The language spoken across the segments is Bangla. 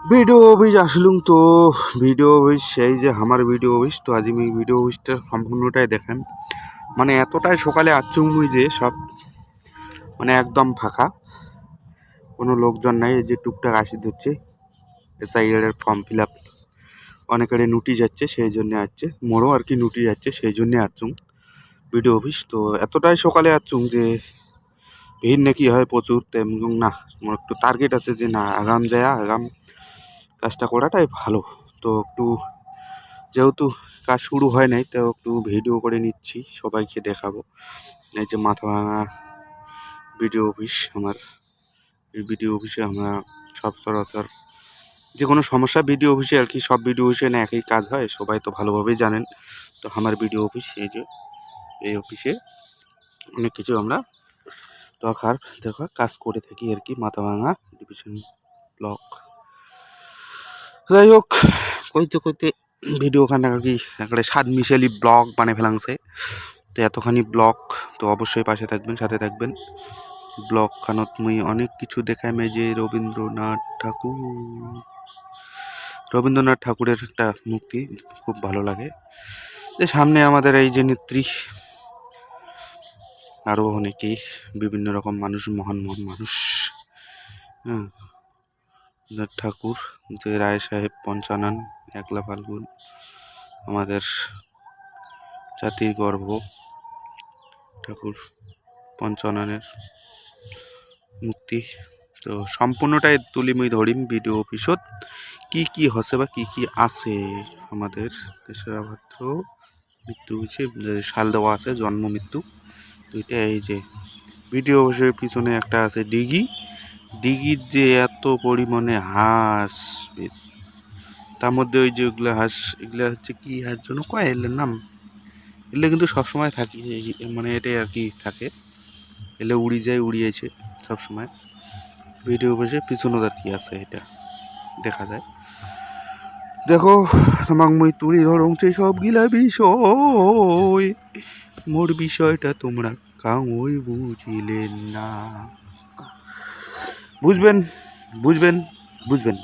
ভিডিও অফিস আসলুম তো ভিডিও অফিস সেই যে আমার ভিডিও অফিস তো আজ আমি ভিডিও অফিসটা সম্পূর্ণটাই দেখেন মানে এতটাই সকালে আসছুম মুই যে সব মানে একদম ফাঁকা, কোনো লোকজন নাই। এই যে টুকটাক আসি ধরছে এসআইআর এর ফর্ম ফিল আপ অনেকের নোটিশ যাচ্ছে সেই জন্য আসছে, মোরও আর কি নোটিশ যাচ্ছে সেই জন্যে আসছুম ভিডিও অফিস। তো এতটাই সকালে আসছুম যে ভিড় নাকি হয় প্রচুর, তেমন না মোর একটু টার্গেট আছে যে না আগাম যায় আগাম কাজটা করাটাই ভালো। তো একটু যেহেতু কাজ শুরু হয় নাই তো একটু ভিডিও করে নিচ্ছি, সবাইকে দেখাবো। এই যে মাথা ভাঙা ভিডিও অফিস আমার, এই ভিডিও অফিসে আমরা সব সরাসর যে কোনো সমস্যা ভিডিও অফিসে আর কি, সব ভিডিও অফিসে না একই কাজ হয় সবাই তো ভালোভাবেই জানেন। তো আমার ভিডিও অফিস এই যে এই অফিসে অনেক কিছু আমরা দরকার কাজ করে থাকি আর কি, মাথা ভাঙা ডিভিশন ব্লক। যাই হোক কইতে কইতে ভিডিও খান আর কি একটা স্বাদ মিশালি ব্লগ বানিয়ে ফেলাংছে। তো এতখানি ব্লগ তো অবশ্যই পাশে থাকবেন, সাথে থাকবেন। ব্লগ খানত মুই অনেক কিছু দেখাই মে যে রবীন্দ্রনাথ ঠাকুরের একটা মূর্তি খুব ভালো লাগে। যে সামনে আমাদের এই যে নেত্রী, আরও অনেকেই বিভিন্ন রকম মানুষ, মহান মহান মানুষ। হ্যাঁ, ঠাকুর যে রায় সাহেব পঞ্চানন, একলা ফাল্গুন, আমাদের জাতির গর্ব ঠাকুর পঞ্চাননের মূর্তি। তো সম্পূর্ণটাই তুলি মুই ধরিম ভিডিও অফিসত কি কি হসে বা কি কি আছে। আমাদের তেসরা ভাদ্র মৃত্যু হয়েছে, সাল দেওয়া আছে জন্ম মৃত্যু দুইটা। এই যে ভিডিও অফিসের পিছনে একটা আছে ডিগি, ডিগির যে এত পরিমাণে হাঁস, তার মধ্যে ওই যে ওগুলো হাঁস, এগুলো হচ্ছে কি হাঁস জন্য কয় এলের নাম, এগুলো কিন্তু সবসময় থাকে মানে এটাই আর কি থাকে, এলে উড়ি যায় উড়িয়েছে সবসময়। ভিডিও বসে পিছনে আর কি আছে এটা দেখা যায়। দেখো তোমাক মুই তুলি ধরং সেই সব গিলা বিষয়, মোর বিষয়টা তোমরা কাউই বুঝিলেন না। বুঝবেন বুঝবেন বুঝবেন।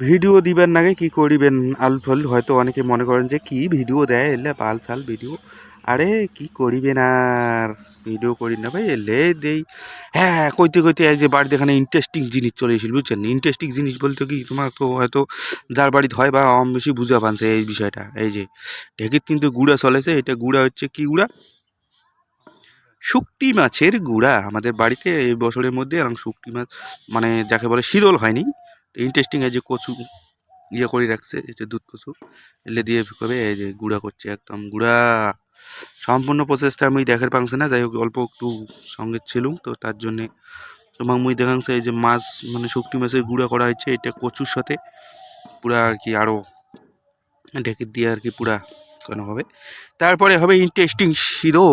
ভিডিও দিবেন নাকি কি করিবেন আলফল, হয়তো অনেকে মনে করেন যে কি ভিডিও দেয় এলে পাল সাল ভিডিও, আরে কি করিবেন আর ভিডিও করি না ভাই এলে দেই। হ্যাঁ কইতে কইতে এই যে বাড়িতে এখানে ইন্টারেস্টিং জিনিস চলে এসেছিল বুঝছেন। ইন্টারেস্টিং জিনিস বলতে কি তোমার তো হয়তো যার বাড়িতে হয় বা কম বেশি বুঝা পানছে এই বিষয়টা। এই যে ঢেকির কিন্তু গুঁড়া চলেছে, এটা গুঁড়া হচ্ছে কি গুঁড়া, শুকটি মাছের গুঁড়া। আমাদের বাড়িতে এই বছরের মধ্যে এরকম শুকটি মাছ মানে যাকে বলে শীতল হয়নি। ইন্টারেস্টিং এই যে কচু ইয়ে করে রাখছে, এই যে দুধ কচু এলে দিয়ে কবে এই যে গুঁড়া করছে একদম গুঁড়া। সম্পূর্ণ প্রসেসটা আমি দেখার পাংছে না, যাই হোক অল্প একটু সঙ্গে ছিলুম তো তার জন্যে তোমার মুই দেখাংছে এই যে মাছ মানে শুকটি মাছের গুঁড়া করা হয়েছে এটা কচুর সাথে পুরা আর কি, আরও ঢেকে দিয়ে আর কি পুরা কেন হবে। তারপরে হবে ইন্টারেস্টিং শিরো।